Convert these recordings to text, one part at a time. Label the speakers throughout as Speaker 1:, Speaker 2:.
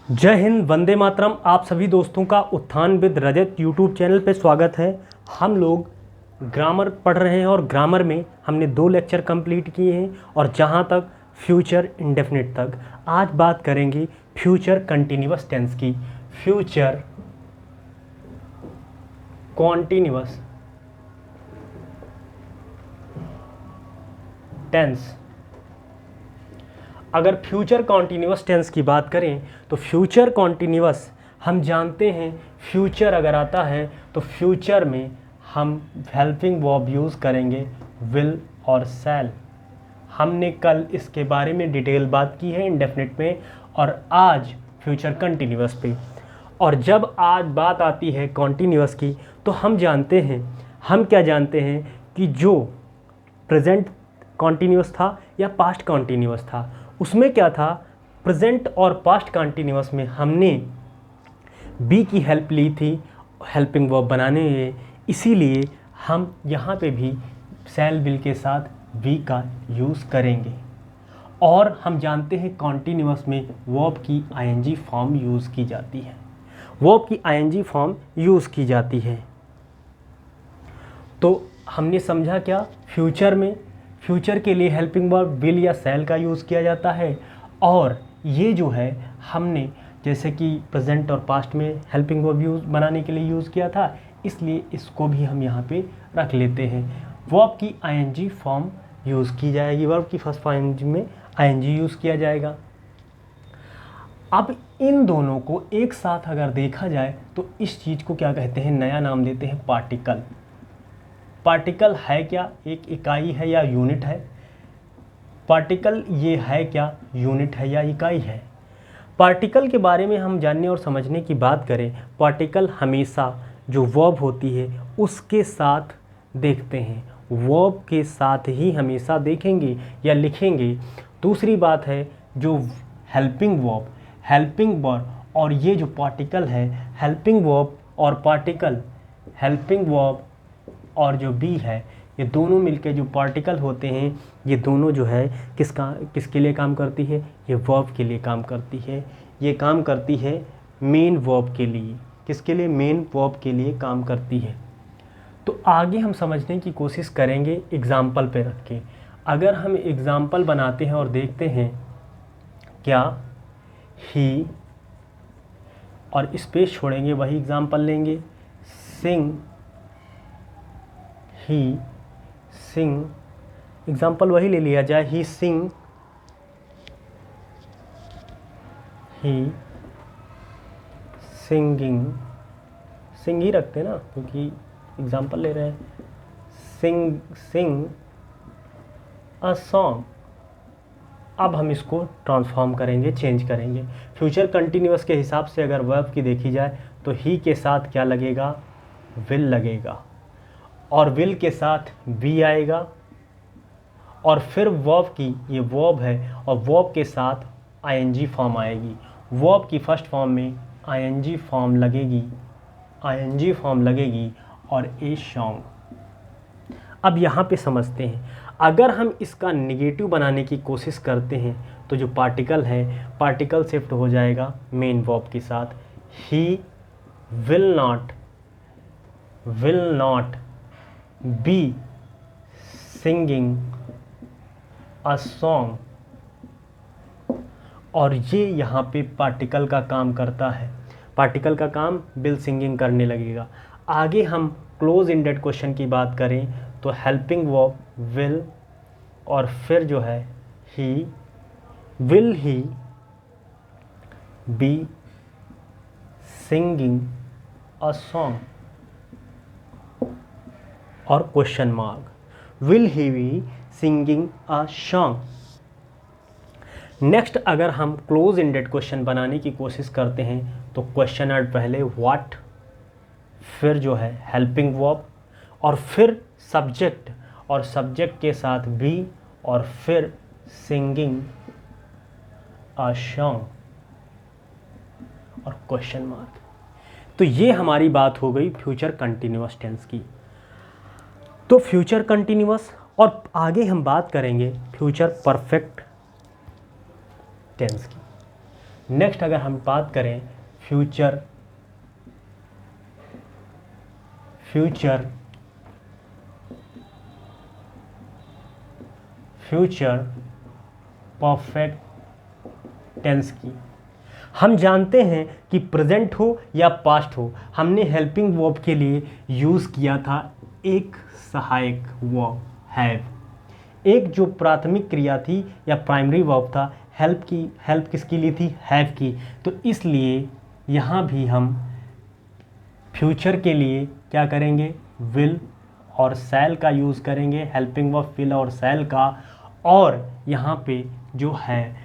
Speaker 1: जय हिंद, वंदे मातरम। आप सभी दोस्तों का उत्थान विद रजत यूट्यूब चैनल पे स्वागत है। हम लोग ग्रामर पढ़ रहे हैं और ग्रामर में हमने 2 लेक्चर कंप्लीट किए हैं और जहां तक फ्यूचर इंडेफिनिट तक। आज बात करेंगे फ्यूचर कंटिन्यूअस टेंस की। Future continuous tense. अगर फ्यूचर कॉन्टिन्यूअस टेंस की बात करें तो फ्यूचर कॉन्टिन्यूअस हम जानते हैं, फ्यूचर अगर आता है तो फ्यूचर में हम हेल्पिंग वर्ब यूज़ करेंगे विल और शैल। हमने कल इसके बारे में डिटेल बात की है इंडेफिनिट में और आज फ्यूचर कंटिन्यूअस पे। और जब आज बात आती है कॉन्टिन्यूअस की तो हम क्या जानते हैं कि जो प्रेजेंट कॉन्टिन्यूअस था या पास्ट कॉन्टिन्यूअस था, उसमें क्या था, प्रेजेंट और पास्ट कॉन्टिन्यूअस में हमने बी की हेल्प ली थी हेल्पिंग वर्ब बनाने में। इसीलिए हम यहाँ पे भी शैल विल के साथ बी का यूज़ करेंगे। और हम जानते हैं कॉन्टिन्यूअस में वर्ब की आईएनजी फॉर्म यूज़ की जाती है। तो हमने समझा क्या, फ्यूचर के लिए हेल्पिंग वर्ब विल या शैल का यूज़ किया जाता है। और ये जो है हमने जैसे कि प्रेजेंट और पास्ट में हेल्पिंग वर्ब यूज़ बनाने के लिए यूज़ किया था, इसलिए इसको भी हम यहाँ पे रख लेते हैं। वर्ब की आईएनजी फॉर्म यूज़ की जाएगी, वर्ब की फर्स्ट फॉर्म में आईएनजी यूज़ किया जाएगा। अब इन दोनों को एक साथ अगर देखा जाए तो इस चीज़ को क्या कहते हैं, नया नाम देते हैं पार्टिकल। पार्टिकल है क्या, एक इकाई है या यूनिट है? पार्टिकल ये है क्या, यूनिट है या इकाई है? पार्टिकल के बारे में हम जानने और समझने की बात करें, पार्टिकल हमेशा जो वर्ब होती है उसके साथ देखते हैं, वर्ब के साथ ही हमेशा देखेंगे या लिखेंगे। दूसरी बात है जो हेल्पिंग वर्ब और ये जो पार्टिकल है, हेल्पिंग वर्ब और पार्टिकल, हेल्पिंग वर्ब और जो बी है, ये दोनों मिलके जो पार्टिकल होते हैं, ये दोनों जो है किसके लिए काम करती है, ये वर्ब के लिए काम करती है। ये काम करती है मेन वर्ब के लिए। किसके लिए? मेन वर्ब के लिए काम करती है। तो आगे हम समझने की कोशिश करेंगे एग्ज़ाम्पल पे रख के। अगर हम एग्ज़ाम्पल बनाते हैं और देखते हैं क्या, ही और स्पेस छोड़ेंगे, वही एग्ज़ाम्पल लेंगे। सिंग, ही सिंग, एग्जाम्पल वही ले लिया जाए, ही सिंग, ही सिंगिंग, सिंग ही रखते ना क्योंकि एग्जाम्पल ले रहे हैं। सिंग अ सॉन्ग। अब हम इसको ट्रांसफॉर्म करेंगे, चेंज करेंगे। फ्यूचर कंटिन्यूअस के हिसाब से अगर वर्ब की देखी जाए तो ही के साथ क्या लगेगा, विल लगेगा, और विल के साथ बी आएगा, और फिर वर्ब की, ये वर्ब है और वर्ब के साथ आईएनजी फॉर्म आएगी। वर्ब की फर्स्ट फॉर्म में आईएनजी फॉर्म लगेगी और ए सॉन्ग। अब यहाँ पे समझते हैं, अगर हम इसका नेगेटिव बनाने की कोशिश करते हैं तो जो पार्टिकल है, पार्टिकल शिफ्ट हो जाएगा मेन वर्ब के साथ। He will not be singing a song. और ये यहाँ पे पार्टिकल का काम करता है, पार्टिकल का काम विल सिंगिंग करने लगेगा। आगे हम क्लोज इंडेड क्वेश्चन की बात करें तो हेल्पिंग वर्ब विल और फिर जो है ही, will he be singing a song, और question mark, will he be singing a song. Next अगर हम क्लोज इंडेड क्वेश्चन बनाने की कोशिश करते हैं तो क्वेश्चन वर्ड पहले व्हाट, फिर जो है हेल्पिंग वर्ब और फिर सब्जेक्ट, और सब्जेक्ट के साथ बी और फिर सिंगिंग अ सॉन्ग और क्वेश्चन मार्क। तो ये हमारी बात हो गई फ्यूचर कंटिन्यूअस टेंस की। तो फ्यूचर कंटिन्यूअस, और आगे हम बात करेंगे फ्यूचर परफेक्ट टेंस की। नेक्स्ट अगर हम बात करें फ्यूचर परफेक्ट टेंस की, हम जानते हैं कि प्रेजेंट हो या पास्ट हो, हमने हेल्पिंग वर्ब के लिए यूज़ किया था एक सहायक वर्ब हैव। एक जो प्राथमिक क्रिया थी या प्राइमरी वर्ब था, हेल्प किसकी ली थी? हैव की। तो इसलिए यहाँ भी हम फ्यूचर के लिए क्या करेंगे? विल और शैल का यूज़ करेंगे, हेल्पिंग वर्ब विल और शैल का। और यहाँ पे जो है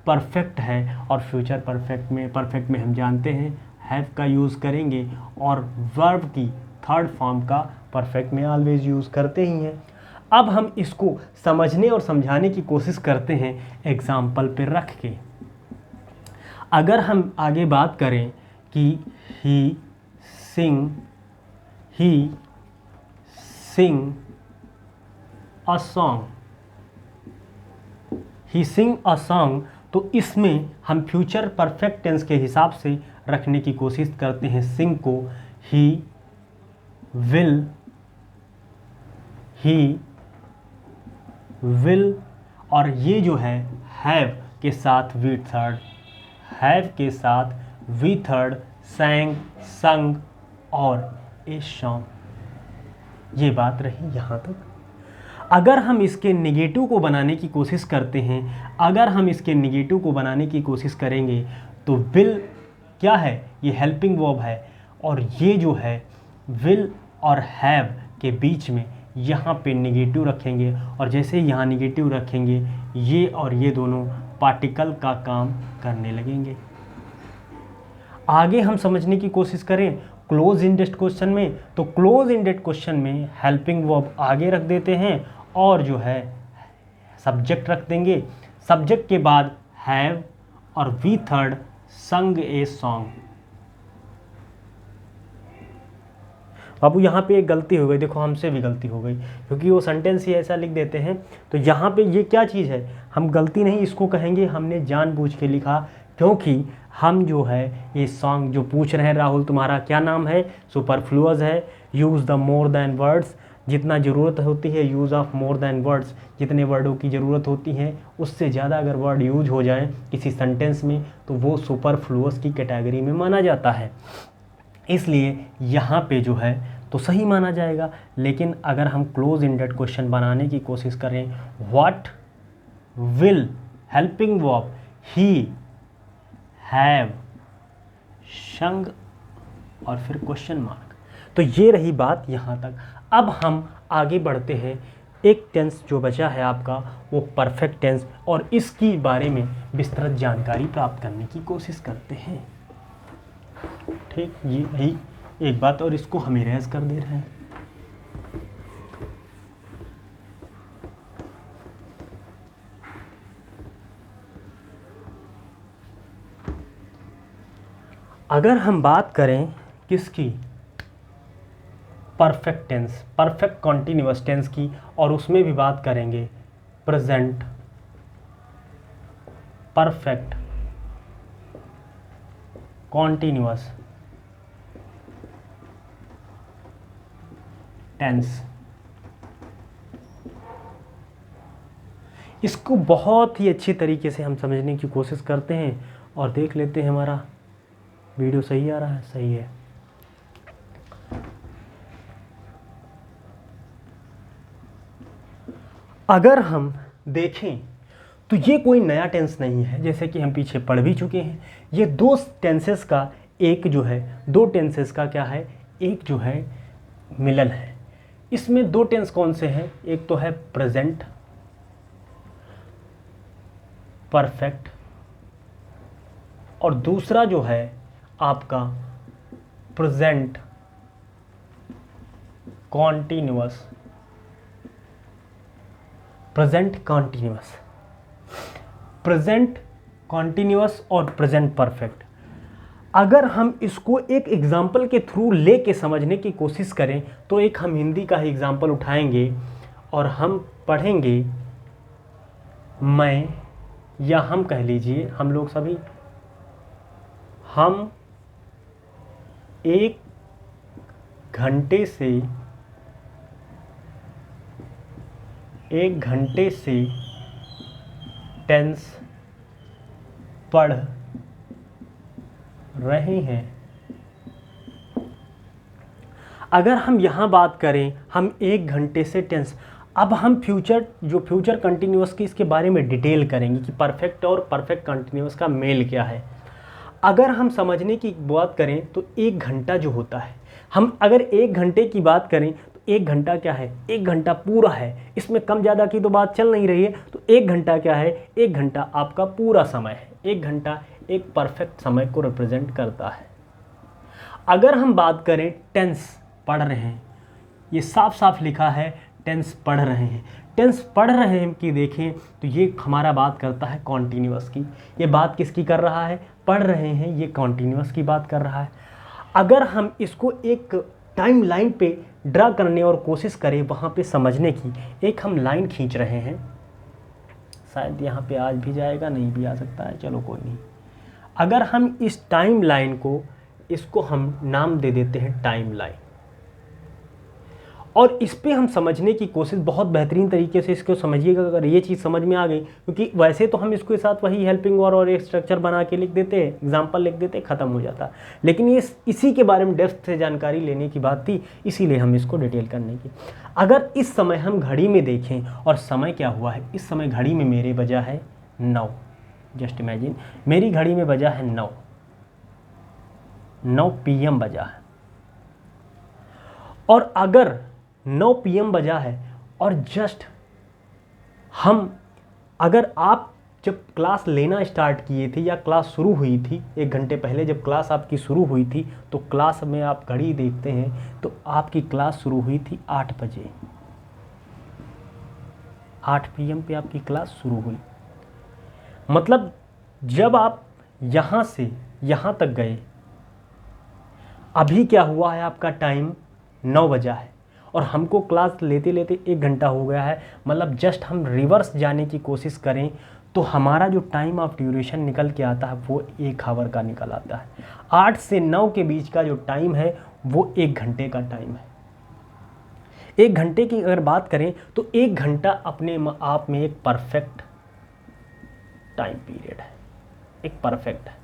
Speaker 1: परफेक्ट है, और फ्यूचर परफेक्ट में हम जानते हैं हैव का यूज़ करेंगे, और वर्ब की थर्ड फॉर्म का परफेक्ट में ऑलवेज यूज़ करते ही हैं। अब हम इसको समझने और समझाने की कोशिश करते हैं एग्जाम्पल पे रख के। अगर हम आगे बात करें कि ही सिंग अ सॉन्ग, तो इसमें हम फ्यूचर परफेक्ट टेंस के हिसाब से रखने की कोशिश करते हैं सिंग को। ही विल, और ये जो है हैव के साथ वी थर्ड, संग और ए सॉन्ग। ये बात रही यहाँ तक। अगर हम इसके नेगेटिव को बनाने की कोशिश करते हैं, करेंगे तो विल क्या है? ये हेल्पिंग वर्ब है, और ये जो है विल और हैव के बीच में यहाँ पे नेगेटिव रखेंगे, और जैसे ही यहाँ नेगेटिव रखेंगे ये और ये दोनों पार्टिकल का काम करने लगेंगे। आगे हम समझने की कोशिश करें क्लोज इंडेड क्वेश्चन में, तो क्लोज इंडेड क्वेश्चन में हेल्पिंग वर्ब आगे रख देते हैं और जो है सब्जेक्ट रख देंगे। सब्जेक्ट के बाद हैव और वी थर्ड संग ए सॉन्ग। बाबू यहाँ पे एक गलती हो गई, देखो हमसे भी गलती हो गई, क्योंकि वो सेंटेंस ही ऐसा लिख देते हैं। तो यहाँ पे ये क्या चीज़ है? हम गलती नहीं इसको कहेंगे, हमने जानबूझ के लिखा, क्योंकि हम जो है ये सॉन्ग जो पूछ रहे हैं, राहुल तुम्हारा क्या नाम है? सुपरफ्लुअस है। Use the more than words, जितना ज़रूरत होती है, use of more than words, जितने वर्डों की ज़रूरत होती है उससे ज़्यादा अगर वर्ड यूज हो जाए किसी सेंटेंस में तो वो सुपरफ्लुअस की कैटेगरी में माना जाता है। इसलिए यहाँ पे जो है तो सही माना जाएगा। लेकिन अगर हम क्लोज इंडेड क्वेश्चन बनाने की कोशिश करें, what will helping verb he have संग और फिर क्वेश्चन मार्क, तो ये रही बात यहाँ तक। अब हम आगे बढ़ते हैं, एक टेंस जो बचा है आपका वो परफेक्ट टेंस, और इसकी बारे में विस्तृत जानकारी प्राप्त करने की कोशिश करते हैं। ठीक, ये रही एक बात, और इसको हम इरेज कर दे रहे हैं। अगर हम बात करें किसकी? Perfect tense, perfect continuous tense की, और उसमें भी बात करेंगे प्रेजेंट परफेक्ट कॉन्टिन्यूअस टेंस। इसको बहुत ही अच्छी तरीके से हम समझने की कोशिश करते हैं और देख लेते हैं हमारा वीडियो सही आ रहा है। सही है। अगर हम देखें तो ये कोई नया टेंस नहीं है, जैसे कि हम पीछे पढ़ भी चुके हैं। ये दो टेंसेस का एक जो है, दो टेंसेस का क्या है, एक जो है मिलन है। इसमें दो टेंस कौन से हैं? एक तो है प्रेजेंट परफेक्ट, और दूसरा जो है आपका प्रेजेंट कॉन्टिन्यूअस। प्रेजेंट कॉन्टिन्यूअस और प्रेजेंट परफेक्ट। अगर हम इसको एक एग्जाम्पल के थ्रू लेके समझने की कोशिश करें तो एक हम हिंदी का ही एग्जाम्पल उठाएंगे और हम पढ़ेंगे मैं, या हम कह लीजिए हम लोग सभी हम 1 घंटे से टेंस पढ़ रहे हैं। अगर हम यहाँ बात करें, हम 1 घंटे से टेंस, अब हम फ्यूचर कंटिन्यूअस की इसके बारे में डिटेल करेंगे कि परफेक्ट और परफेक्ट कंटिन्यूअस का मेल क्या है। अगर हम समझने की बात करें तो 1 घंटा जो होता है, हम अगर 1 घंटे की बात करें तो 1 घंटा क्या है, 1 घंटा पूरा है, इसमें कम ज़्यादा की तो बात चल नहीं रही है। तो 1 घंटा क्या है, 1 घंटा आपका पूरा समय है। 1 घंटा एक परफेक्ट समय को रिप्रेजेंट करता है। अगर हम बात करें टेंस पढ़ रहे हैं, ये साफ साफ लिखा है टेंस पढ़ रहे हैं। टेंस पढ़ रहे हैं कि देखें तो ये हमारा बात करता है कॉन्टीन्यूअस की। ये बात किसकी कर रहा है, पढ़ रहे हैं, ये कॉन्टीन्यूअस की बात कर रहा है। अगर हम इसको एक टाइम लाइन पे ड्रा करने और कोशिश करें वहाँ पे समझने की, एक हम लाइन खींच रहे हैं, शायद यहाँ पे आज भी जाएगा, नहीं भी आ सकता है, चलो कोई नहीं। अगर हम इस टाइम लाइन को, इसको हम नाम दे देते हैं टाइम लाइन, और इस पे हम समझने की कोशिश बहुत बेहतरीन तरीके से इसको समझिएगा। अगर ये चीज़ समझ में आ गई, क्योंकि वैसे तो हम इसके साथ वही हेल्पिंग वर्ब और एक स्ट्रक्चर बना के लिख देते हैं, एग्जाम्पल लिख देते, ख़त्म हो जाता। लेकिन ये इसी के बारे में डेप्थ से जानकारी लेने की बात थी, इसीलिए हम इसको डिटेल करने की। अगर इस समय हम घड़ी में देखें और समय क्या हुआ है, इस समय घड़ी में मेरे बजा है 9, जस्ट इमेजिन मेरी घड़ी में बजा है 9 PM बजा है। और अगर 9 PM बजा है और जस्ट अगर आप जब क्लास लेना स्टार्ट किए थे या क्लास शुरू हुई थी, 1 घंटे पहले जब क्लास आपकी शुरू हुई थी, तो क्लास में आप घड़ी देखते हैं तो आपकी क्लास शुरू हुई थी 8 बजे, 8 PM पे आपकी क्लास शुरू हुई। मतलब जब आप यहाँ से यहाँ तक गए, अभी क्या हुआ है, आपका टाइम 9 बजा है और हमको क्लास लेते लेते 1 घंटा हो गया है। मतलब जस्ट हम रिवर्स जाने की कोशिश करें तो हमारा जो टाइम ऑफ ड्यूरेशन निकल के आता है वो 1 आवर का निकल आता है। 8 से 9 के बीच का जो टाइम है वो 1 घंटे का टाइम है। 1 घंटे की अगर बात करें तो 1 घंटा अपने आप में एक परफेक्ट टाइम पीरियड है, एक परफेक्ट है।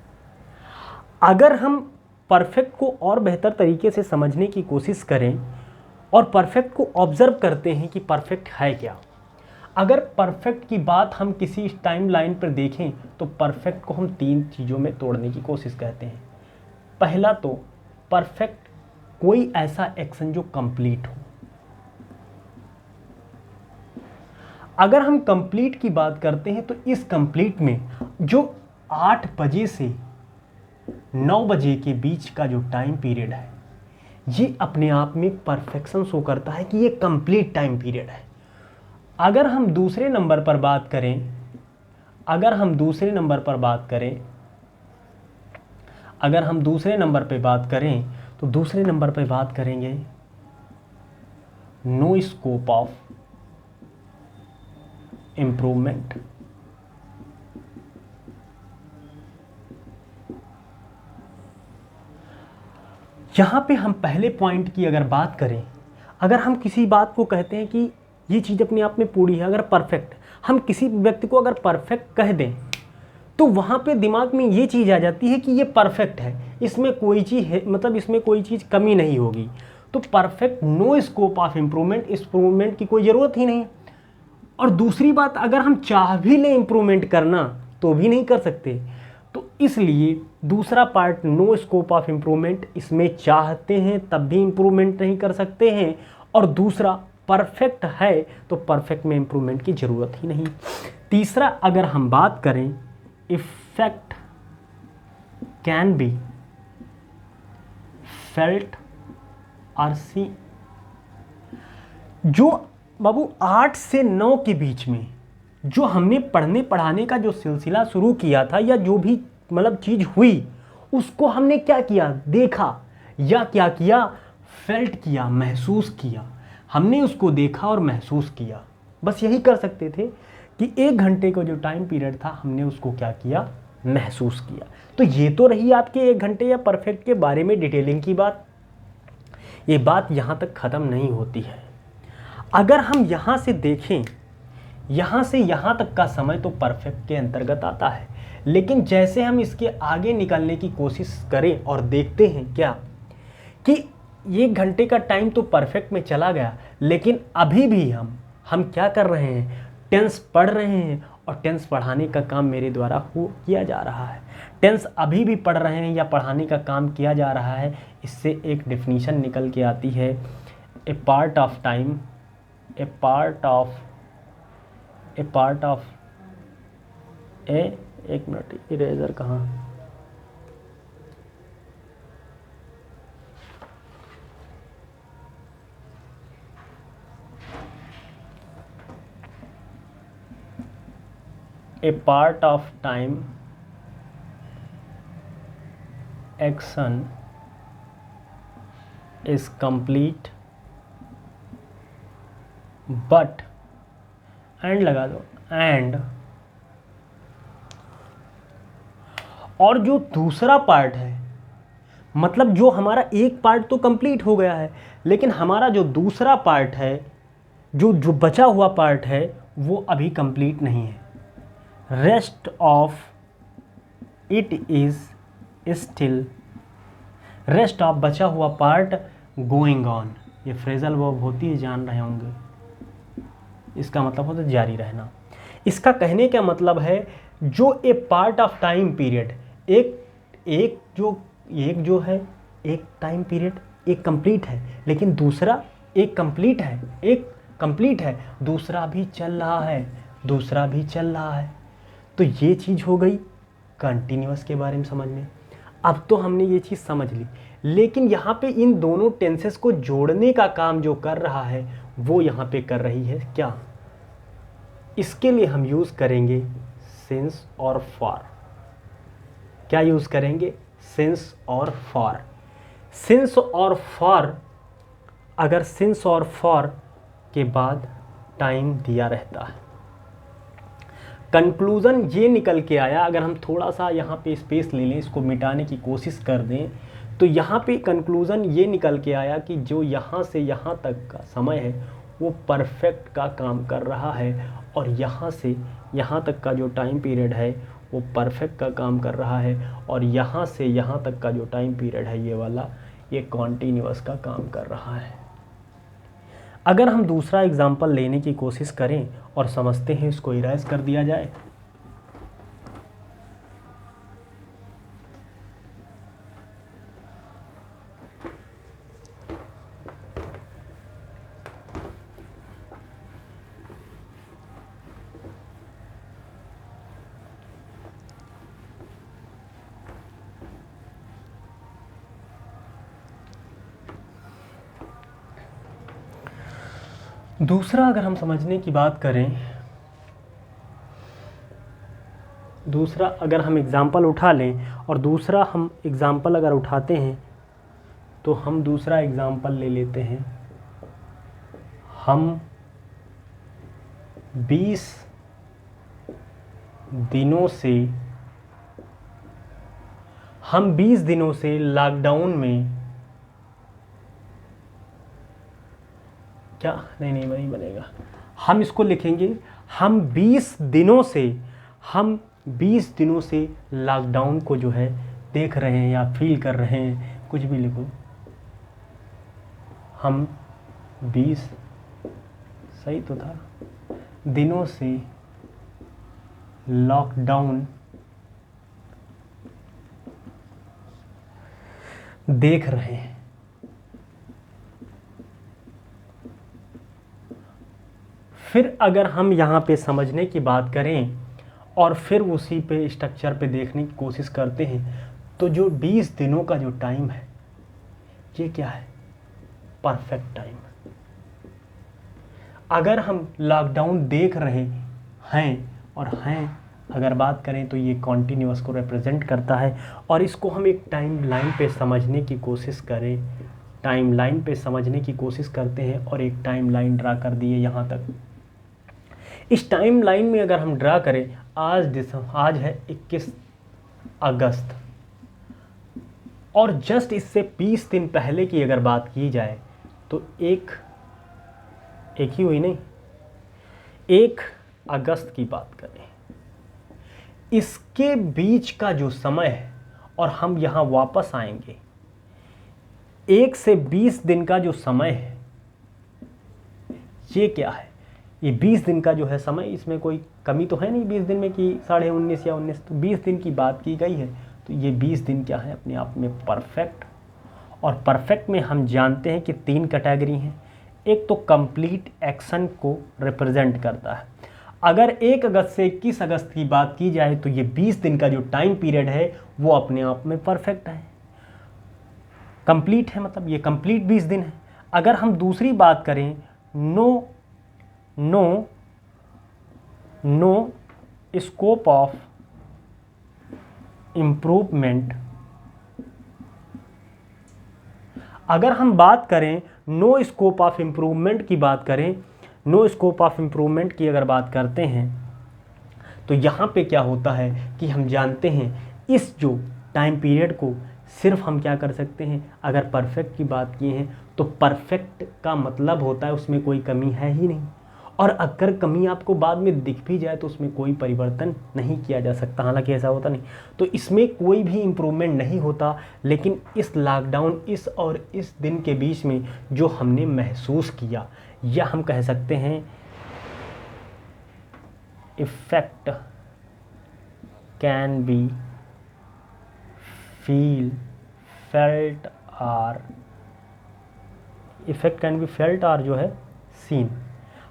Speaker 1: अगर हम परफेक्ट को और बेहतर तरीके से समझने की कोशिश करें और परफेक्ट को ऑब्जर्व करते हैं कि परफेक्ट है क्या। अगर परफेक्ट की बात हम किसी टाइम लाइन पर देखें तो परफेक्ट को हम 3 चीज़ों में तोड़ने की कोशिश करते हैं। पहला तो परफेक्ट कोई ऐसा एक्शन जो कंप्लीट हो। अगर हम कंप्लीट की बात करते हैं तो इस कंप्लीट में जो 8 बजे से 9 बजे के बीच का जो टाइम पीरियड है, ये अपने आप में परफेक्शन शो करता है कि ये कंप्लीट टाइम पीरियड है। अगर हम दूसरे नंबर पर बात करें, अगर हम दूसरे नंबर पे बात करें तो दूसरे नंबर पे बात करेंगे नो स्कोप ऑफ इम्प्रूवमेंट। यहाँ पे हम पहले पॉइंट की अगर बात करें, अगर हम किसी बात को कहते हैं कि ये चीज़ अपने आप में पूरी है, अगर परफेक्ट, हम किसी व्यक्ति को अगर परफेक्ट कह दें तो वहाँ पे दिमाग में ये चीज़ आ जाती है कि ये परफेक्ट है, इसमें कोई चीज़ है, मतलब इसमें कोई चीज़ कमी नहीं होगी। तो perfect, no scope of improvement, improvement की कोई ज़रूरत ही नहीं। और दूसरी बात, अगर हम चाह भी लें इम्प्रूवमेंट करना तो भी नहीं कर सकते। तो इसलिए दूसरा part no scope of improvement, इसमें चाहते हैं तब भी इम्प्रूवमेंट नहीं कर सकते हैं। और दूसरा परफेक्ट है तो परफेक्ट में इम्प्रूवमेंट की ज़रूरत ही नहीं। तीसरा अगर हम बात करें, इफेक्ट कैन बी फेल्ट और सी। जो बाबू 8 से 9 के बीच में जो हमने पढ़ने पढ़ाने का जो सिलसिला शुरू किया था, या जो भी मतलब चीज़ हुई, उसको हमने क्या किया, देखा, या क्या किया, फेल्ट किया, महसूस किया। हमने उसको देखा और महसूस किया, बस यही कर सकते थे कि 1 घंटे का जो टाइम पीरियड था हमने उसको क्या किया, महसूस किया। तो ये तो रही आपके 1 घंटे या परफेक्ट के बारे में डिटेलिंग की बात। ये बात यहाँ तक ख़त्म नहीं होती है। अगर हम यहाँ से देखें, यहाँ से यहाँ तक का समय तो परफेक्ट के अंतर्गत आता है, लेकिन जैसे हम इसके आगे निकलने की कोशिश करें और देखते हैं क्या कि 1 घंटे का टाइम तो परफेक्ट में चला गया, लेकिन अभी भी हम क्या कर रहे हैं, टेंस पढ़ रहे हैं और टेंस पढ़ाने का काम मेरे द्वारा किया जा रहा है। टेंस अभी भी पढ़ रहे हैं या पढ़ाने का काम किया जा रहा है। इससे एक डेफिनेशन निकल के आती है, a part of time, a part of एक मिनट, इरेजर कहाँ, a part of time action is complete but, and लगा दो, एंड, और जो दूसरा पार्ट है, मतलब जो हमारा एक पार्ट तो कंप्लीट हो गया है, लेकिन हमारा जो दूसरा पार्ट है, जो बचा हुआ पार्ट है, वो अभी कंप्लीट नहीं है। Rest of it is still, rest of बचा हुआ पार्ट गोइंग ऑन। ये फ्रेजल वर्ब होती है, जान रहे होंगे, इसका मतलब होता है जारी रहना। इसका कहने का मतलब है जो ए पार्ट ऑफ टाइम पीरियड, एक जो है एक टाइम पीरियड एक कंप्लीट है, लेकिन दूसरा एक कंप्लीट है, दूसरा भी चल रहा है। तो ये चीज़ हो गई कंटिन्यूअस के बारे में समझ में। अब तो हमने ये चीज़ समझ ली, लेकिन यहाँ पे इन दोनों टेंसेस को जोड़ने का काम जो कर रहा है वो यहाँ पे कर रही है क्या, इसके लिए हम यूज़ करेंगे सिंस और फॉर। क्या यूज़ करेंगे, सिंस और फॉर। सिंस और फॉर, अगर सिंस और फॉर के बाद टाइम दिया रहता है, कंक्लूज़न ये निकल के आया, अगर हम थोड़ा सा यहाँ पे स्पेस ले लें, इसको मिटाने की कोशिश कर दें, तो यहाँ पे कंक्लूज़न ये निकल के आया कि जो यहाँ से यहाँ तक का समय है वो परफेक्ट का काम कर रहा है, और यहाँ से यहाँ तक का जो टाइम पीरियड है वो परफेक्ट का काम कर रहा है, और यहाँ से यहाँ तक का जो टाइम पीरियड है ये वाला, ये कॉन्टीन्यूअस का काम कर रहा है। अगर हम दूसरा एग्जाम्पल लेने की कोशिश करें और समझते हैं, इसको इरेज कर दिया जाए। दूसरा अगर हम समझने की बात करें, दूसरा अगर हम एग्ज़ाम्पल उठा लें, और दूसरा हम एग्ज़ाम्पल अगर उठाते हैं तो हम दूसरा एग्ज़ाम्पल ले लेते हैं। हम 20 दिनों से लॉकडाउन में, क्या नहीं वही बनेगा, हम इसको लिखेंगे, हम 20 दिनों से लॉकडाउन को जो है देख रहे हैं या फील कर रहे हैं, कुछ भी लिखो। हम 20 सही तो था, दिनों से लॉकडाउन देख रहे हैं। फिर अगर हम यहाँ पे समझने की बात करें और फिर उसी पे स्ट्रक्चर पे देखने की कोशिश करते हैं, तो जो 20 दिनों का जो टाइम है ये क्या है, परफेक्ट टाइम। अगर हम लॉकडाउन देख रहे हैं और हैं अगर बात करें तो ये कॉन्टीन्यूअस को रिप्रेजेंट करता है, और इसको हम एक टाइम लाइन पे समझने की कोशिश करें, टाइम लाइन पे समझने की कोशिश करते हैं और एक टाइम लाइन ड्रा कर दिए यहाँ तक। इस टाइम लाइन में अगर हम ड्रा करें, आज है 21 अगस्त। और जस्ट इससे 20 दिन पहले की अगर बात की जाए तो एक ही हुई नहीं, 1 अगस्त की बात करें, इसके बीच का जो समय है, और हम यहाँ वापस आएंगे, 1 से 20 दिन का जो समय है, ये क्या है? ये 20 दिन का जो है समय, इसमें कोई कमी तो है नहीं 20 दिन में कि 19.5 या 19, तो 20 दिन की बात की गई है। तो ये 20 दिन क्या है? अपने आप में परफेक्ट। और परफेक्ट में हम जानते हैं कि 3 कैटेगरी हैं। एक तो कंप्लीट एक्शन को रिप्रेजेंट करता है। अगर 1 अगस्त से 21 अगस्त की बात की जाए तो ये 20 दिन का जो टाइम पीरियड है वो अपने आप में परफेक्ट है, कंप्लीट है, मतलब ये कंप्लीट 20 दिन है। अगर हम दूसरी बात करें, नो स्कोप ऑफ इम्प्रूवमेंट, अगर हम बात करें नो स्कोप ऑफ इम्प्रूवमेंट की बात करें, नो स्कोप ऑफ इम्प्रूवमेंट की अगर बात करते हैं तो यहाँ पे क्या होता है कि हम जानते हैं इस जो टाइम पीरियड को सिर्फ हम क्या कर सकते हैं, अगर परफेक्ट की बात किए हैं तो परफेक्ट का मतलब होता है उसमें कोई कमी है ही नहीं, और अगर कमी आपको बाद में दिख भी जाए तो उसमें कोई परिवर्तन नहीं किया जा सकता, हालांकि ऐसा होता नहीं, तो इसमें कोई भी इम्प्रूवमेंट नहीं होता। लेकिन इस लॉकडाउन, इस और इस दिन के बीच में जो हमने महसूस किया, या हम कह सकते हैं इफेक्ट कैन बी फेल्ट और जो है सीन,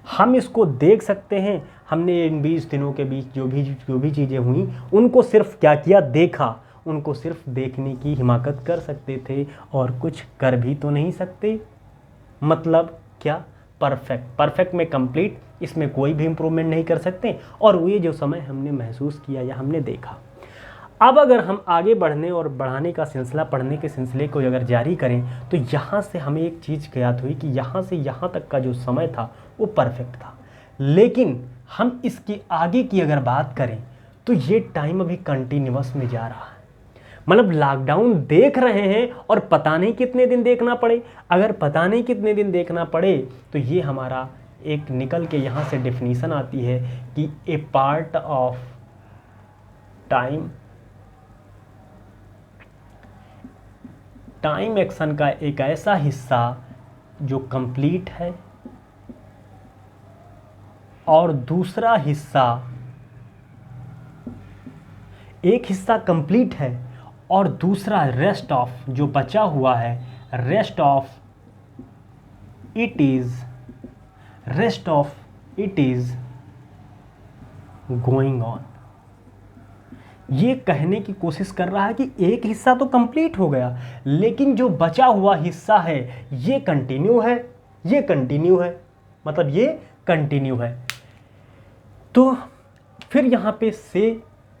Speaker 1: हम इसको देख सकते हैं। हमने इन 20 दिनों के बीच जो भी चीज़ें हुई उनको सिर्फ क्या किया, देखा, उनको सिर्फ देखने की हिमाकत कर सकते थे और कुछ कर भी तो नहीं सकते। मतलब क्या? परफेक्ट में कंप्लीट, इसमें कोई भी इम्प्रूवमेंट नहीं कर सकते, और ये जो समय हमने महसूस किया या हमने देखा। अब अगर हम आगे बढ़ने और बढ़ाने का सिलसिला, पढ़ने के सिलसिले को अगर जारी करें तो यहाँ से हमें एक चीज़ ज्ञात हुई कि यहाँ से यहाँ तक का जो समय था वो परफेक्ट था। लेकिन हम इसके आगे की अगर बात करें तो ये टाइम अभी कंटिन्यूअस में जा रहा है, मतलब लॉकडाउन देख रहे हैं और पता नहीं कितने दिन देखना पड़े। अगर पता नहीं कितने दिन देखना पड़े तो ये हमारा एक निकल के यहाँ से डेफिनीशन आती है कि ए पार्ट ऑफ टाइम एक्शन का एक ऐसा हिस्सा जो कंप्लीट है और दूसरा हिस्सा, एक हिस्सा कंप्लीट है और दूसरा रेस्ट ऑफ, जो बचा हुआ है, rest of it is going on. ये कहने की कोशिश कर रहा है कि एक हिस्सा तो कंप्लीट हो गया लेकिन जो बचा हुआ हिस्सा है ये कंटिन्यू है, मतलब ये कंटिन्यू है। तो फिर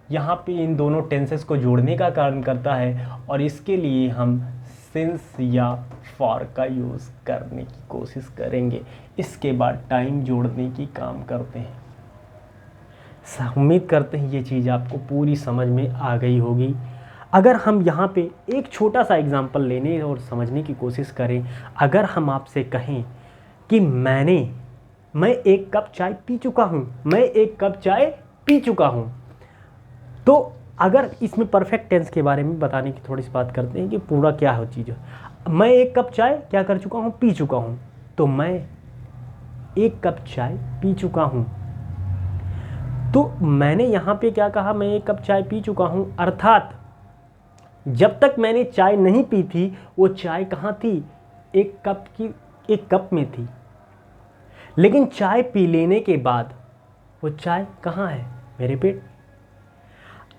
Speaker 1: यहाँ पे इन दोनों टेंसेस को जोड़ने का कारण करता है और इसके लिए हम सिंस या फॉर का यूज़ करने की कोशिश करेंगे। इसके बाद टाइम जोड़ने की काम करते हैं। उम्मीद करते हैं ये चीज़ आपको पूरी समझ में आ गई होगी। अगर हम यहाँ पे एक छोटा सा एग्जांपल लेने और समझने की कोशिश करें, अगर हम आपसे कहें कि मैं एक कप चाय पी चुका हूँ, तो अगर इसमें परफेक्ट टेंस के बारे में बताने की थोड़ी सी बात करते हैं कि पूरा क्या हो चीज़। मैं एक कप चाय क्या कर चुका हूँ, पी चुका हूँ, तो मैं एक कप चाय पी चुका हूँ। तो मैंने यहाँ पे क्या कहा, मैं एक कप चाय पी चुका हूँ, अर्थात जब तक मैंने चाय नहीं पी थी वो चाय कहाँ थी, एक कप में थी। लेकिन चाय पी लेने के बाद वो चाय कहाँ है, मेरे पेट।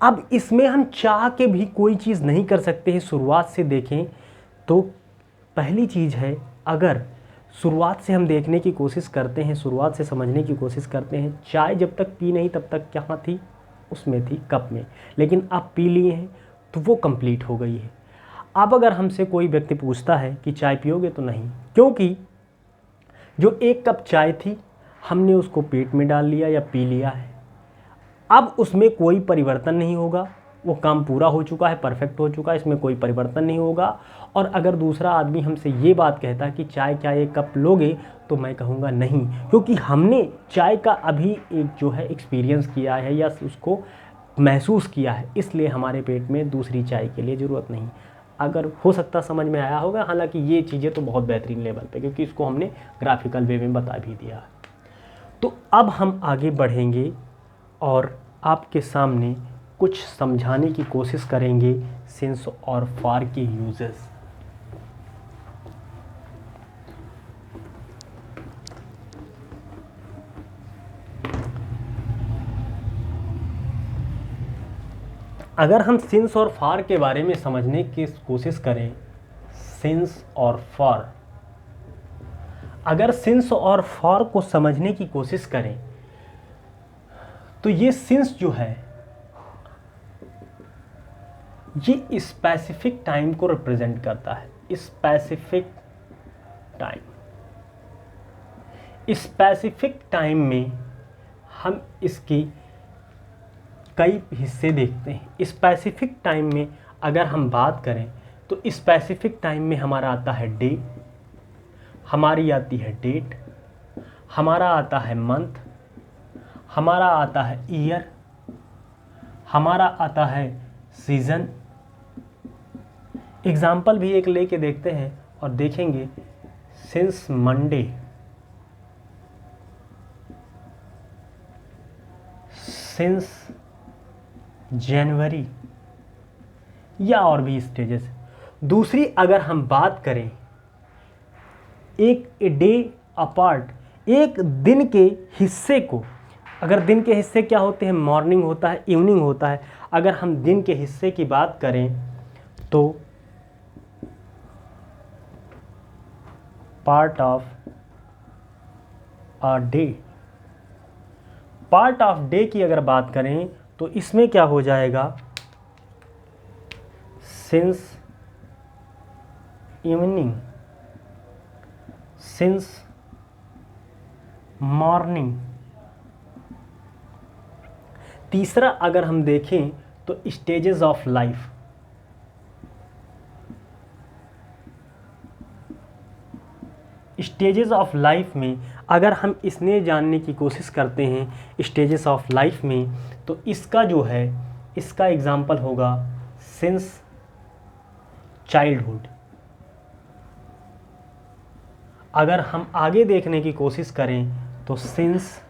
Speaker 1: अब इसमें हम चाह के भी कोई चीज़ नहीं कर सकते हैं। शुरुआत से देखें तो पहली चीज़ है, अगर शुरुआत से हम देखने की कोशिश करते हैं, शुरुआत से समझने की कोशिश करते हैं, चाय जब तक पी नहीं तब तक कहाँ थी, उसमें थी, कप में। लेकिन अब पी लिए हैं तो वो कंप्लीट हो गई है। अब अगर हमसे कोई व्यक्ति पूछता है कि चाय पियोगे, तो नहीं, क्योंकि जो एक कप चाय थी हमने उसको पेट में डाल लिया या पी लिया है। अब उसमें कोई परिवर्तन नहीं होगा, वो काम पूरा हो चुका है, परफेक्ट हो चुका है, इसमें कोई परिवर्तन नहीं होगा। और अगर दूसरा आदमी हमसे ये बात कहता है कि चाय क्या एक कप लोगे, तो मैं कहूँगा नहीं, क्योंकि हमने चाय का अभी एक जो है एक्सपीरियंस किया है या उसको महसूस किया है, इसलिए हमारे पेट में दूसरी चाय के लिए ज़रूरत नहीं। अगर हो सकता समझ में आया होगा, हालांकि ये चीज़ें तो बहुत बेहतरीन लेवल पे, क्योंकि इसको हमने ग्राफिकल वे में बता भी दिया। तो अब हम आगे बढ़ेंगे और आपके सामने कुछ समझाने की कोशिश करेंगे सिंस और फॉर के यूजेस। अगर हम सिंस और फॉर के बारे में समझने की कोशिश करें, सिंस और फॉर, अगर सिंस और फॉर को समझने की कोशिश करें तो ये सिंस जो है ये स्पेसिफिक टाइम को रिप्रेजेंट करता है। स्पेसिफिक टाइम, स्पेसिफिक टाइम में हम इसकी कई हिस्से देखते हैं। स्पेसिफिक टाइम में अगर हम बात करें तो स्पेसिफिक टाइम में हमारा आता है डे, हमारी आती है डेट, हमारा आता है मंथ, हमारा आता है ईयर, हमारा आता है सीज़न। एग्जाम्पल भी एक लेके देखते हैं और देखेंगे सिंस मंडे, सिंस जनवरी, या और भी स्टेजेस। दूसरी अगर हम बात करें एक डे अपार्ट, एक दिन के हिस्से को, अगर दिन के हिस्से क्या होते हैं, मॉर्निंग होता है, इवनिंग होता है। अगर हम दिन के हिस्से की बात करें तो part of a day, part of day की अगर बात करें तो इसमें क्या हो जाएगा, सिंस इवनिंग, सिंस मॉर्निंग। तीसरा अगर हम देखें तो stages of life, stages of life में अगर हम इसने जानने की कोशिश करते हैं स्टेजेस ऑफ लाइफ में, तो इसका जो है इसका एग्जाम्पल होगा सिंस चाइल्डहुड। अगर हम आगे देखने की कोशिश करें तो सिंस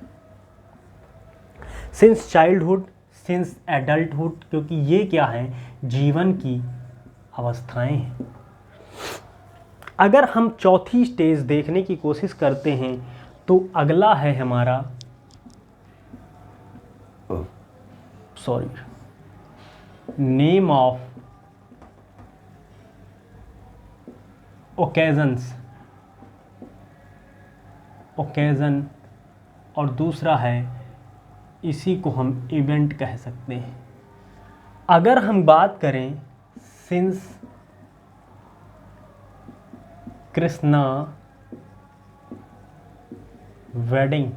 Speaker 1: चाइल्डहुड, सिंस एडल्टहुड, क्योंकि ये क्या है, जीवन की अवस्थाएं हैं। अगर हम चौथी स्टेज देखने की कोशिश करते हैं तो अगला है हमारा नेम ऑफ ओकेजन्स, ओकेजन, और दूसरा है इसी को हम इवेंट कह सकते हैं। अगर हम बात करें सिंस कृष्णा वेडिंग,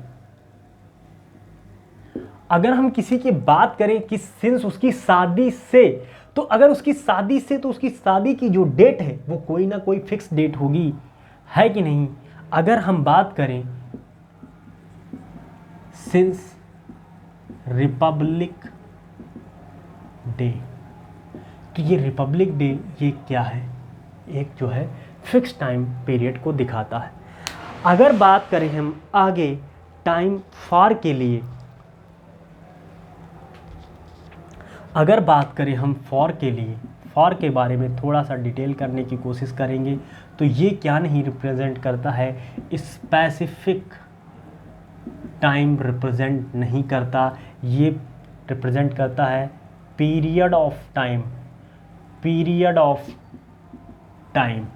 Speaker 1: अगर हम किसी की बात करें कि सिंस उसकी शादी से, तो अगर उसकी शादी से तो उसकी शादी की जो डेट है वो कोई ना कोई फिक्स डेट होगी, है कि नहीं। अगर हम बात करें सिंस रिपब्लिक डे, तो ये रिपब्लिक डे ये क्या है, एक जो है फिक्स टाइम पीरियड को दिखाता है। अगर बात करें हम आगे टाइम फॉर के लिए, अगर बात करें हम फॉर के लिए, फॉर के बारे में थोड़ा सा डिटेल करने की कोशिश करेंगे तो ये क्या नहीं रिप्रेजेंट करता है, स्पेसिफिक टाइम रिप्रेजेंट नहीं करता, ये रिप्रेजेंट करता है period of time. Period of time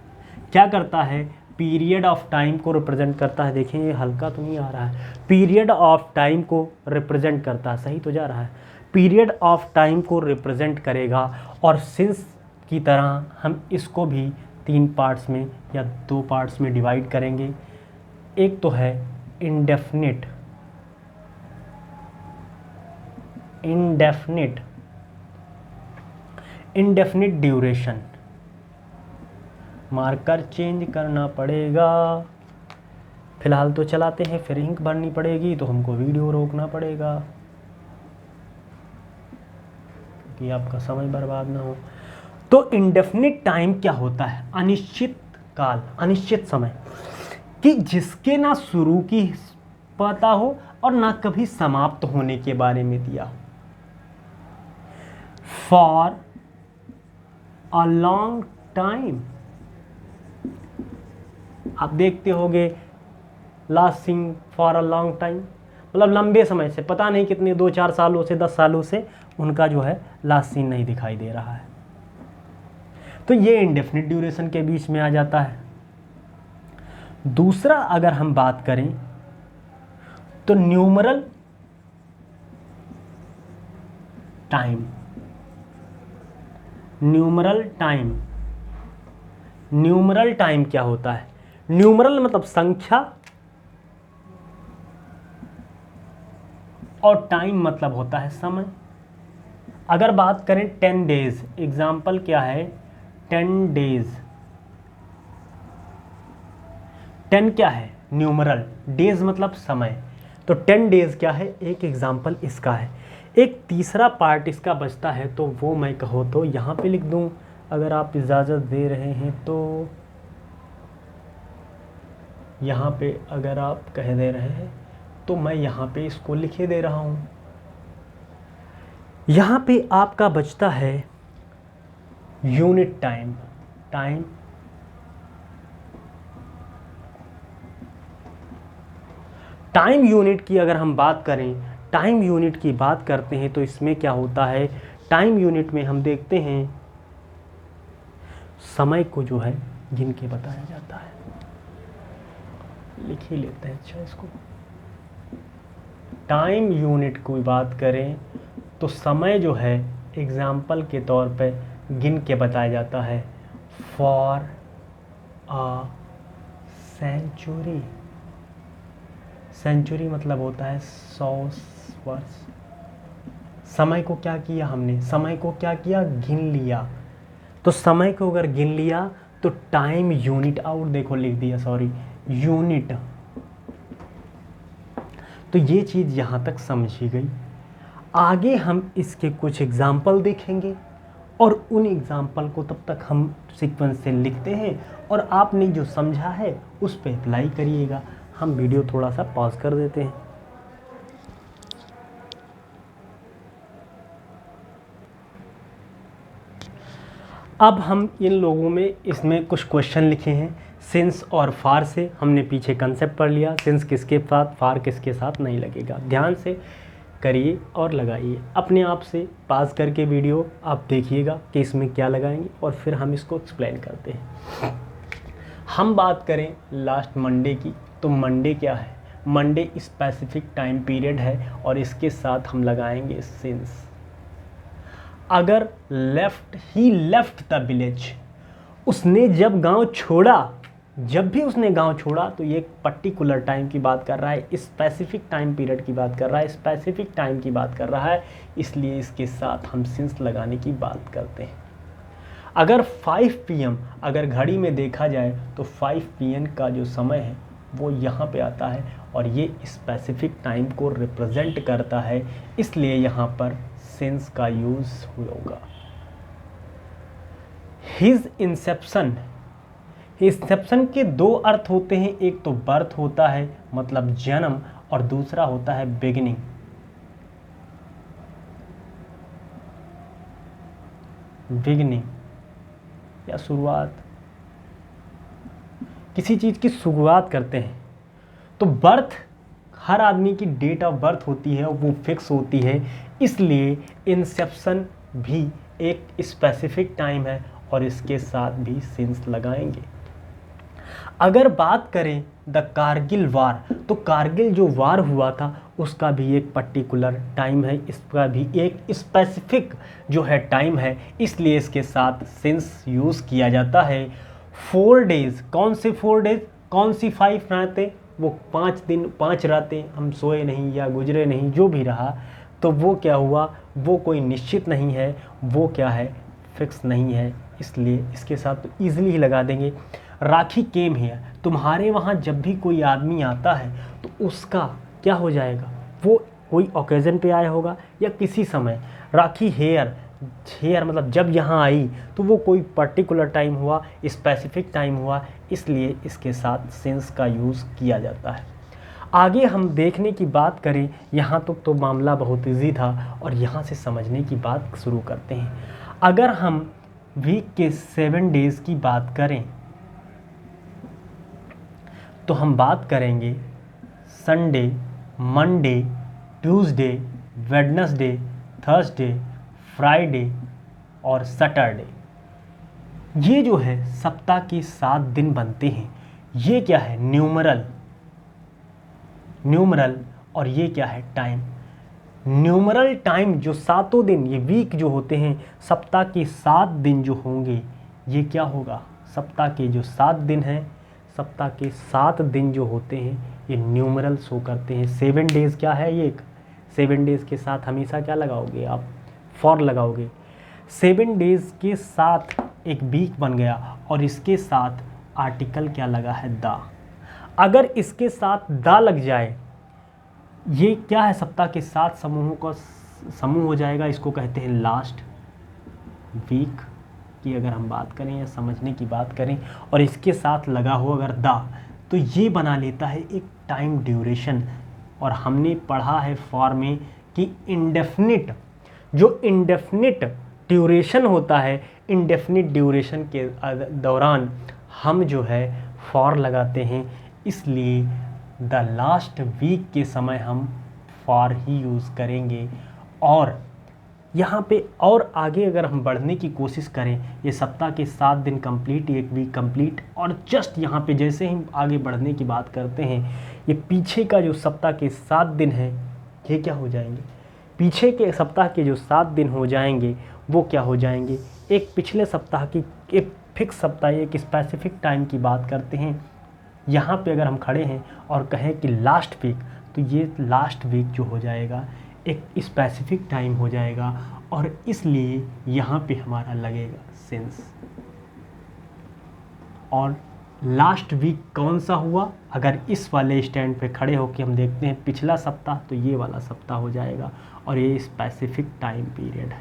Speaker 1: क्या करता है, पीरियड ऑफ टाइम को रिप्रेजेंट करता है। देखें ये हल्का तो नहीं आ रहा है, पीरियड ऑफ टाइम को रिप्रेजेंट करता है, सही तो जा रहा है, पीरियड ऑफ टाइम को रिप्रेजेंट करेगा। और सिंस की तरह हम इसको भी 3 पार्ट्स में या 2 पार्ट्स में डिवाइड करेंगे। एक तो है indefinite, indefinite indefinite duration, marker change करना पड़ेगा, फिलहाल तो चलाते हैं, फिर इंक भरनी पड़ेगी तो हमको वीडियो रोकना पड़ेगा कि आपका समय बर्बाद ना हो। तो इंडेफिनिट टाइम क्या होता है? अनिश्चित काल, अनिश्चित समय, कि जिसके ना शुरू की पता हो और ना कभी समाप्त होने के बारे में दिया हो। फॉर अ लॉन्ग टाइम, आप देखते होंगे lasting for a long time, मतलब लंबे समय से, पता नहीं कितने 2-4 सालों से 10 सालों से उनका जो है लास्टिंग नहीं दिखाई दे रहा है। तो ये इंडेफिनिट ड्यूरेशन के बीच में आ जाता है। दूसरा अगर हम बात करें तो numeral time, numeral time, numeral time क्या होता है? न्यूमरल मतलब संख्या और टाइम मतलब होता है समय। अगर बात करें 10 डेज, एग्जाम्पल क्या है? 10 डेज, 10 क्या है? न्यूमरल, डेज मतलब समय, तो 10 डेज क्या है? एक एग्जाम्पल इसका है। एक तीसरा पार्ट इसका बचता है, तो वो मैं कहो तो यहाँ पे लिख दूँ, अगर आप इजाज़त दे रहे हैं तो यहाँ पे अगर आप कह दे रहे हैं तो मैं यहाँ पे इसको लिखे दे रहा हूँ। यहाँ पे आपका बचता है unit time, time time unit की अगर हम बात करें, टाइम यूनिट की बात करते हैं तो इसमें क्या होता है? टाइम यूनिट में हम देखते हैं समय को जो है गिन के बताया जाता है। लिख ही लेते हैं अच्छा इसको। टाइम यूनिट की बात करें तो समय जो है एग्जाम्पल के तौर पे गिन के बताया जाता है। फॉर अ सेंचुरी, सेंचुरी मतलब होता है 100 वर्ष। समय को क्या किया हमने? समय को क्या किया? गिन लिया। तो समय को अगर गिन लिया तो टाइम यूनिट, और देखो लिख दिया, सॉरी, यूनिट। तो ये चीज़ यहाँ तक समझी गई। आगे हम इसके कुछ एग्जाम्पल देखेंगे और उन एग्जाम्पल को तब तक हम सीक्वेंस से लिखते हैं और आपने जो समझा है उस पर अप्लाई करिएगा। हम वीडियो थोड़ा सा पॉज कर देते हैं। अब हम इन लोगों में इसमें कुछ क्वेश्चन लिखे हैं। सिंस और फार से हमने पीछे कंसेप्ट पढ़ लिया, सिंस किसके साथ, फार किसके साथ नहीं लगेगा। ध्यान से करिए और लगाइए, अपने आप से पास करके वीडियो आप देखिएगा कि इसमें क्या लगाएंगे और फिर हम इसको एक्सप्लेन करते हैं। हम बात करें लास्ट मंडे की, तो मंडे क्या है? मंडे स्पेसिफिक टाइम पीरियड है और इसके साथ हम लगाएंगे सिंस। अगर ही लेफ्ट द विलेज, उसने जब गांव छोड़ा, जब भी उसने गांव छोड़ा, तो ये एक पर्टिकुलर टाइम की बात कर रहा है, स्पेसिफिक टाइम पीरियड की बात कर रहा है, स्पेसिफिक टाइम की बात कर रहा है, इसलिए इसके साथ हम सिंस लगाने की बात करते हैं। अगर 5 PM अगर घड़ी में देखा जाए तो 5 PM का जो समय है वो यहाँ पे आता है और ये स्पेसिफिक टाइम को रिप्रेजेंट करता है, इसलिए यहाँ पर सिंस का यूज़ होगा। हिज इंसेप्शन, इंसेप्शन के 2 अर्थ होते हैं, एक तो बर्थ होता है मतलब जन्म और दूसरा होता है बिगिनिंग। बिगिनिंग या शुरुआत, किसी चीज़ की शुरुआत करते हैं। तो बर्थ, हर आदमी की डेट ऑफ बर्थ होती है, वो फिक्स होती है, इसलिए इंसेप्शन भी एक स्पेसिफिक टाइम है और इसके साथ भी सिंस लगाएंगे। अगर बात करें द कारगिल वार, तो कारगिल जो वार हुआ था उसका भी एक पर्टिकुलर टाइम है, इसका भी एक स्पेसिफिक जो है टाइम है, इसलिए इसके साथ सिंस यूज़ किया जाता है। 4 डेज, कौन से 4 डेज, कौन सी 5 रातें? वो 5 दिन 5 रातें हम सोए नहीं या गुजरे नहीं, जो भी रहा, तो वो क्या हुआ, वो कोई निश्चित नहीं है, वो क्या है, सफिक्स नहीं है, इसलिए इसके साथ तो ईजिली ही लगा देंगे। राखी केम हियर, तुम्हारे वहाँ जब भी कोई आदमी आता है तो उसका क्या हो जाएगा, वो कोई ओकेज़न पे आया होगा या किसी समय। राखी हेयर, हेयर मतलब जब यहाँ आई तो वो कोई पर्टिकुलर टाइम हुआ, स्पेसिफिक टाइम हुआ, इसलिए इसके साथ सिंस का यूज़ किया जाता है। आगे हम देखने की बात करें, यहाँ तक तो मामला बहुत इजी था और यहाँ से समझने की बात शुरू करते हैं। अगर हम वीक के 7 डेज़ की बात करें तो हम बात करेंगे Sunday, Monday, Tuesday, Wednesday, Thursday, Friday और सैटरडे। ये जो है सप्ताह के 7 दिन बनते हैं। ये क्या है, न्यूमरल, और ये क्या है, टाइम। न्यूमरल टाइम जो 7 दिन, ये वीक जो होते हैं, सप्ताह के 7 दिन जो होंगे, ये क्या होगा, सप्ताह के जो 7 दिन हैं, सप्ताह के 7 दिन जो होते हैं ये न्यूमरल शो करते हैं। 7 डेज़ क्या है, ये 7 डेज़ के साथ हमेशा क्या लगाओगे आप, फॉर लगाओगे। 7 डेज़ के साथ एक वीक बन गया और इसके साथ आर्टिकल क्या लगा है, द। अगर इसके साथ द लग जाए, ये क्या है, सप्ताह के 7 समूहों का समूह हो जाएगा, इसको कहते हैं लास्ट वीक की अगर हम बात करें या समझने की बात करें, और इसके साथ लगा हो अगर द, तो ये बना लेता है एक टाइम ड्यूरेशन। और हमने पढ़ा है फॉर में कि इंडेफिनिट, जो इंडेफिनिट ड्यूरेशन होता है, इंडेफिनिट ड्यूरेशन के दौरान हम जो है फॉर लगाते हैं, इसलिए द लास्ट वीक के समय हम फॉर ही यूज़ करेंगे। और यहाँ पे और आगे अगर हम बढ़ने की कोशिश करें, ये सप्ताह के 7 दिन कंप्लीट, एक वीक कंप्लीट, और जस्ट यहाँ पे जैसे ही आगे बढ़ने की बात करते हैं, ये पीछे का जो सप्ताह के 7 दिन है ये क्या हो जाएंगे, पीछे के सप्ताह के जो 7 दिन हो जाएंगे वो क्या हो जाएंगे, एक पिछले सप्ताह की, एक फिक्स सप्ताह, एक स्पेसिफिक टाइम की बात करते हैं। यहाँ पे अगर हम खड़े हैं और कहें कि लास्ट वीक, तो ये लास्ट वीक जो हो जाएगा एक स्पेसिफिक टाइम हो जाएगा, और इसलिए यहाँ पे हमारा लगेगा सिंस। और लास्ट वीक कौन सा हुआ, अगर इस वाले स्टैंड पे खड़े होकर हम देखते हैं पिछला सप्ताह, तो ये वाला सप्ताह हो जाएगा और ये स्पेसिफिक टाइम पीरियड है।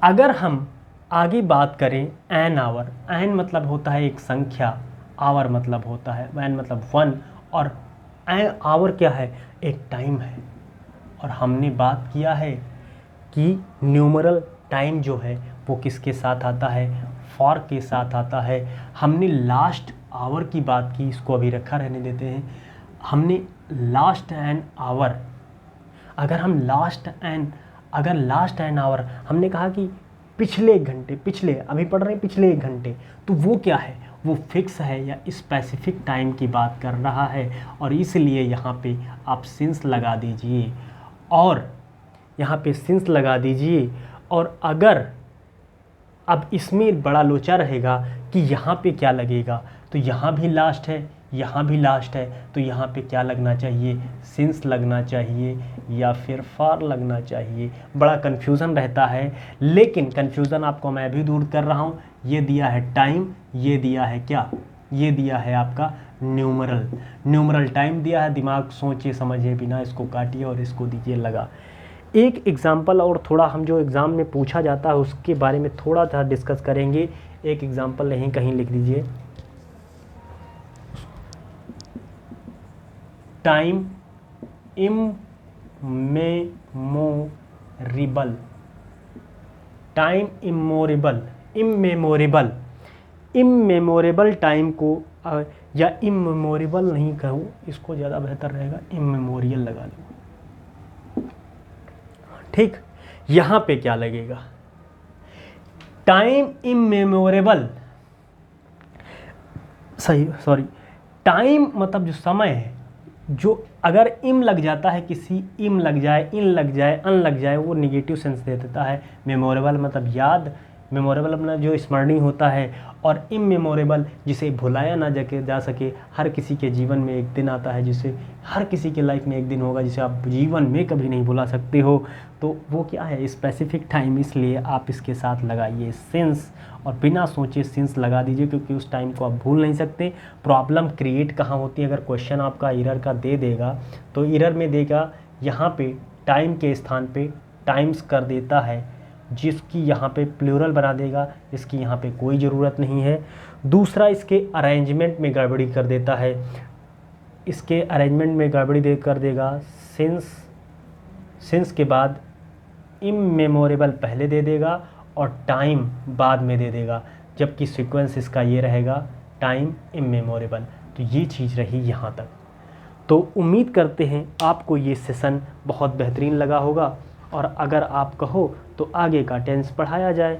Speaker 1: अगर हम आगे बात करें एन आवर, एन मतलब होता है एक संख्या, आवर मतलब होता है, एन मतलब 1, और एन आवर क्या है, एक टाइम है। और हमने बात किया है कि न्यूमरल टाइम जो है वो किसके साथ आता है, फॉर के साथ आता है। हमने लास्ट आवर की बात की, इसको अभी रखा रहने देते हैं। हमने लास्ट एन आवर, अगर लास्ट एन आवर हमने कहा कि पिछले 1 घंटे, पिछले अभी पढ़ रहे हैं पिछले 1 घंटे, तो वो क्या है, वो फिक्स है या स्पेसिफिक टाइम की बात कर रहा है, और इसलिए यहाँ पे आप सिंस लगा दीजिए, और यहाँ पे सिंस लगा दीजिए। और अगर अब इसमें बड़ा लोचा रहेगा कि यहाँ पे क्या लगेगा, तो यहाँ भी लास्ट है, यहाँ भी लास्ट है, तो यहाँ पे क्या लगना चाहिए, सिंस लगना चाहिए या फिर फॉर लगना चाहिए। बड़ा कन्फ्यूज़न रहता है, लेकिन कन्फ्यूज़न आपको मैं भी दूर कर रहा हूँ। ये दिया है टाइम, ये दिया है क्या, ये दिया है आपका न्यूमरल टाइम दिया है। दिमाग सोचे समझे बिना इसको काटिए और इसको दीजिए लगा। एक एग्ज़ाम्पल और थोड़ा हम जो एग्ज़ाम में पूछा जाता है उसके बारे में थोड़ा सा डिस्कस करेंगे। एक एग्ज़ाम्पल नहीं, कहीं लिख दीजिए, टाइम इमेमोरेबल, टाइम इमेमोरेबल टाइम को, या इमेमोरेबल नहीं कहूँ, इसको ज़्यादा बेहतर रहेगा, इमेमोरियल लगा लूँ, ठीक। यहाँ पे क्या लगेगा, टाइम इमेमोरेबल, टाइम मतलब जो समय है, जो अगर इम लग जाता है, किसी इम लग जाए, इन लग जाए, अन लग जाए, वो निगेटिव सेंस दे देता है। मेमोरेबल मतलब याद मेमोरेबल अपना जो स्मरणीय होता है, और इममेमोरेबल जिसे भुलाया ना जा सके। हर किसी के जीवन में एक दिन आता है जिसे हर किसी के लाइफ में एक दिन होगा जिसे आप जीवन में कभी नहीं भुला सकते हो। तो वो क्या है? Specific time. इसलिए आप इसके साथ लगाइए सिंस, और बिना सोचे सिंस लगा दीजिए, क्योंकि उस टाइम को आप भूल नहीं सकते। प्रॉब्लम क्रिएट कहाँ होती है? अगर क्वेश्चन आपका एरर का दे देगा तो एरर में देगा यहाँ पे टाइम के स्थान पे टाइम्स कर देता है, जिसकी यहाँ पे प्लूरल बना देगा, इसकी यहाँ पे कोई ज़रूरत नहीं है। दूसरा, इसके अरेंजमेंट में गड़बड़ी कर देता है। इसके अरेंजमेंट में गड़बड़ी कर देगा। सिंस के बाद इममेमोरेबल पहले दे देगा और टाइम बाद में दे देगा, जबकि सीक्वेंस इसका ये रहेगा टाइम इममेमोरेबल। तो ये चीज़ रही यहाँ तक। तो उम्मीद करते हैं आपको ये सेशन बहुत बेहतरीन लगा होगा, और अगर आप कहो तो आगे का टेंस पढ़ाया जाए।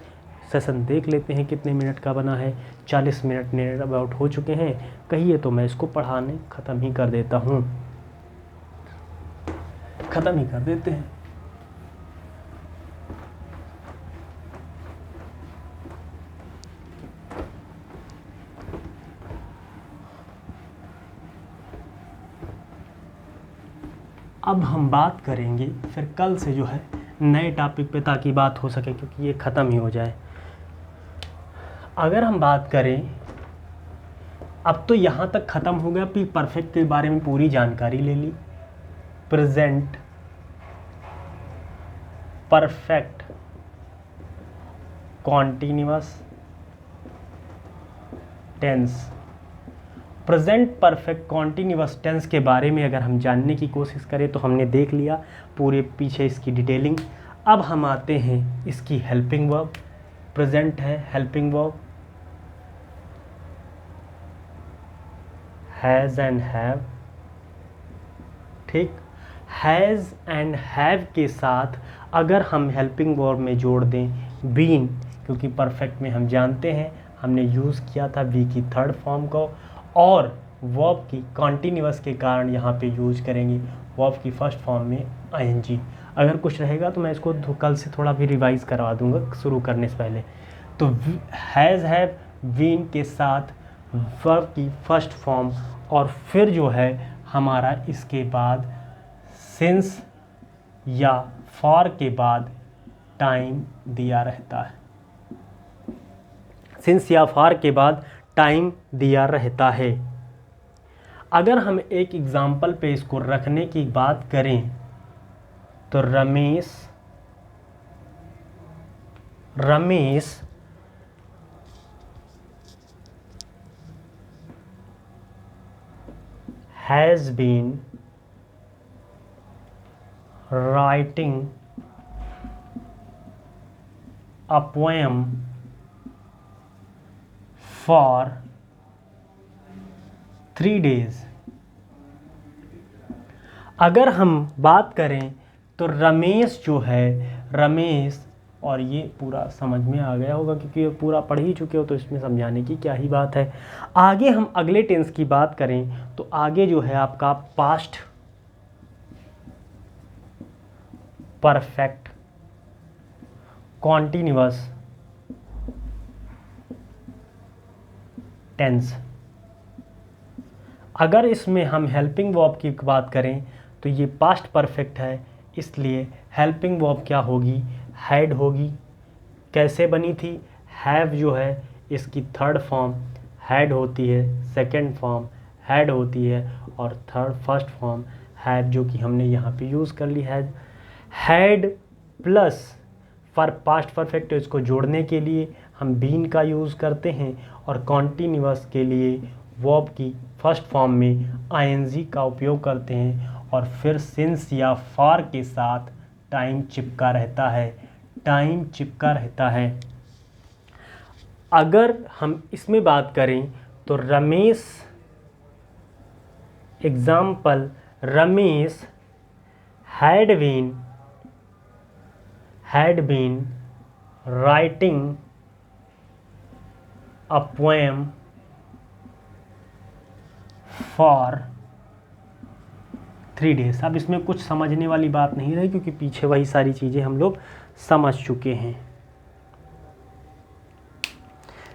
Speaker 1: सेशन देख लेते हैं कितने मिनट का बना है। 40 मिनट नियर अबाउट हो चुके हैं। कहिए तो मैं इसको पढ़ाने ख़त्म ही कर देता हूँ। ख़त्म ही कर देते हैं। अब हम बात करेंगे फिर कल से जो है नए टॉपिक पे, ताकि बात हो सके, क्योंकि ये ख़त्म ही हो जाए। अगर हम बात करें, अब तो यहाँ तक ख़त्म हो गया। पी परफेक्ट के बारे में पूरी जानकारी ले ली। Present perfect continuous tense. Present perfect continuous tense के बारे में अगर हम जानने की कोशिश करें तो हमने देख लिया पूरे पीछे इसकी डिटेलिंग। अब हम आते हैं इसकी हेल्पिंग वर्ब। प्रेजेंट है helping verb, has and have. ठीक, हैज़ एंड हैव के साथ अगर हम हेल्पिंग वर्ब में जोड़ दें बीन, क्योंकि परफेक्ट में हम जानते हैं हमने यूज़ किया था बी की थर्ड फॉर्म को, और वर्ब की कॉन्टिन्यूअस के कारण यहाँ पे यूज करेंगे वर्ब की फर्स्ट फॉर्म में आईएनजी। अगर कुछ रहेगा तो मैं इसको कल से थोड़ा भी रिवाइज करवा दूंगा शुरू करने से पहले। तो हैज़ हैव बीन के साथ वर्ब की फर्स्ट फॉर्म, और फिर जो है हमारा इसके बाद सिंस या फॉर के बाद टाइम दिया रहता है। सिंस या फॉर के बाद टाइम दिया रहता है। अगर हम एक एग्जाम्पल पे इसको रखने की बात करें तो Ramesh has been writing a poem for 3 days। अगर हम बात करें तो रमेश जो है, रमेश, और ये पूरा समझ में आ गया होगा क्योंकि ये पूरा पढ़ ही चुके हो, तो इसमें समझाने की क्या ही बात है। आगे हम अगले टेंस की बात करें तो आगे जो है आपका पास्ट परफेक्ट कॉन्टिन्यूअस टेंस। अगर इसमें हम हेल्पिंग वर्ब की बात करें तो ये पास्ट परफेक्ट है, इसलिए हेल्पिंग वर्ब क्या होगी? हैड होगी। कैसे बनी थी? हैव जो है इसकी थर्ड फॉर्म हैड होती है, सेकंड फॉर्म हैड होती है, और फर्स्ट फॉर्म हैव, जो कि हमने यहाँ पे यूज़ कर ली है। Had plus for past perfect, इसको जोड़ने के लिए हम बीन का यूज़ करते हैं, और कॉन्टिन्यूअस के लिए वर्ब की फर्स्ट फॉर्म में आईएनजी का उपयोग करते हैं, और फिर सिंस या फॉर के साथ टाइम चिपका रहता है, टाइम चिपका रहता है। अगर हम इसमें बात करें तो Ramesh, example, Ramesh had been writing a poem for 3 days। अब इसमें कुछ समझने वाली बात नहीं रही क्योंकि पीछे वही सारी चीज़ें हम लोग समझ चुके हैं।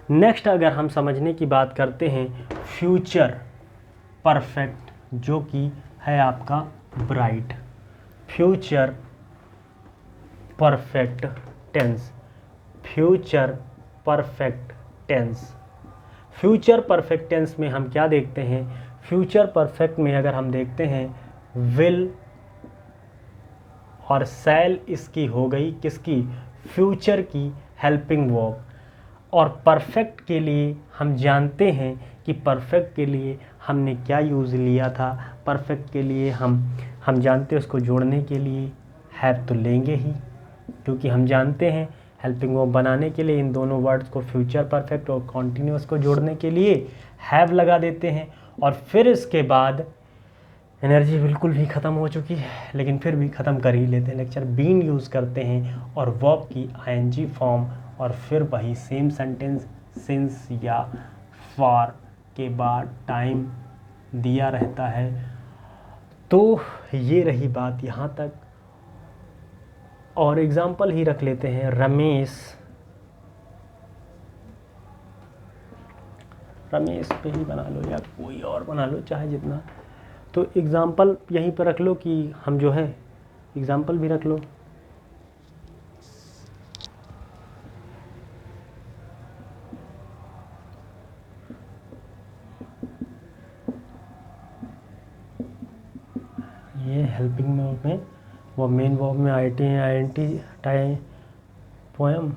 Speaker 1: नेक्स्ट अगर हम समझने की बात करते हैं फ्यूचर परफेक्ट, जो कि है आपका bright. Future perfect tense, future perfect tense. Future perfect tense में हम क्या देखते हैं, फ्यूचर परफेक्ट में अगर हम देखते हैं विल और शैल इसकी हो गई किसकी, फ्यूचर की हेल्पिंग वर्ब। और परफेक्ट के लिए हम जानते हैं कि परफेक्ट के लिए हमने क्या यूज़ लिया था, परफेक्ट के लिए हम जानते हैं उसको जोड़ने के लिए हैव तो लेंगे ही, क्योंकि हम जानते हैं हेल्पिंग वर्ब बनाने के लिए इन दोनों वर्ड्स को फ्यूचर परफेक्ट और कॉन्टिन्यूअस को जोड़ने के लिए हैव लगा देते हैं। और फिर इसके बाद एनर्जी बिल्कुल भी ख़त्म हो चुकी है, लेकिन फिर भी ख़त्म कर ही लेते हैं लेक्चर। बीन यूज़ करते हैं और वर्ब की आईएनजी फॉर्म, और फिर वही सेम सेंटेंस सिंस या फॉर के बाद टाइम दिया रहता है। तो ये रही बात यहाँ तक। और एग्ज़ाम्पल ही रख लेते हैं, रमेश पे ही बना लो या कोई और बना लो चाहे जितना। तो एग्ज़ाम्पल यहीं पर रख लो कि हम जो है एग्ज़ाम्पल भी रख लो। ये हेल्पिंग वर्ब में वो मेन वर्ब में आईएनटी टाइम पोएम,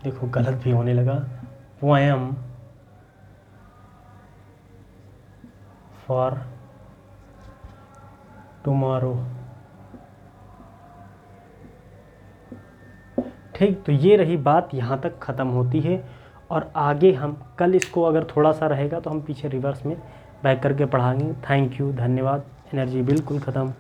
Speaker 1: देखो गलत भी होने लगा, पोएम फॉर टुमारो। ठीक, तो ये रही बात, यहाँ तक ख़त्म होती है। और आगे हम कल इसको अगर थोड़ा सा रहेगा तो हम पीछे रिवर्स में बैक करके पढ़ाएंगे। थैंक यू, धन्यवाद। एनर्जी बिल्कुल ख़त्म।